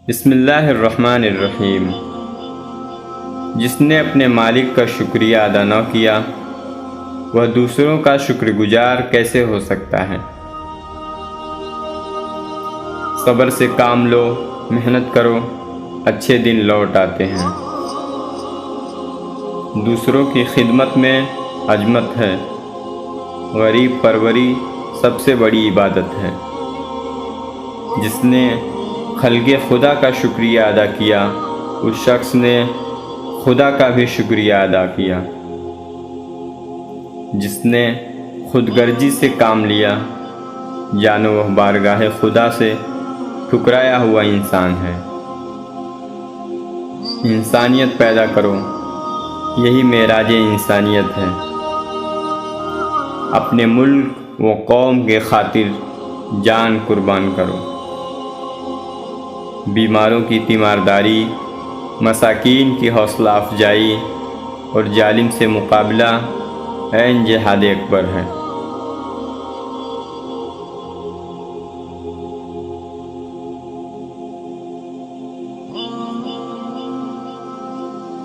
بسم اللہ الرحمن الرحیم۔ جس نے اپنے مالک کا شکریہ ادا نہ کیا وہ دوسروں کا شکر گزار کیسے ہو سکتا ہے؟ صبر سے کام لو، محنت کرو، اچھے دن لوٹ آتے ہیں۔ دوسروں کی خدمت میں عظمت ہے، غریب پروری سب سے بڑی عبادت ہے۔ جس نے خلق خدا کا شکریہ ادا کیا اس شخص نے خدا کا بھی شکریہ ادا کیا۔ جس نے خود غرضی سے کام لیا جانو وہ بارگاہ خدا سے ٹھکرایا ہوا انسان ہے۔ انسانیت پیدا کرو، یہی معراج انسانیت ہے۔ اپنے ملک و قوم کے خاطر جان قربان کرو۔ بیماروں کی تیمارداری، مساکین کی حوصلہ افزائی اور ظالم سے مقابلہ عین جہاد اکبر ہے۔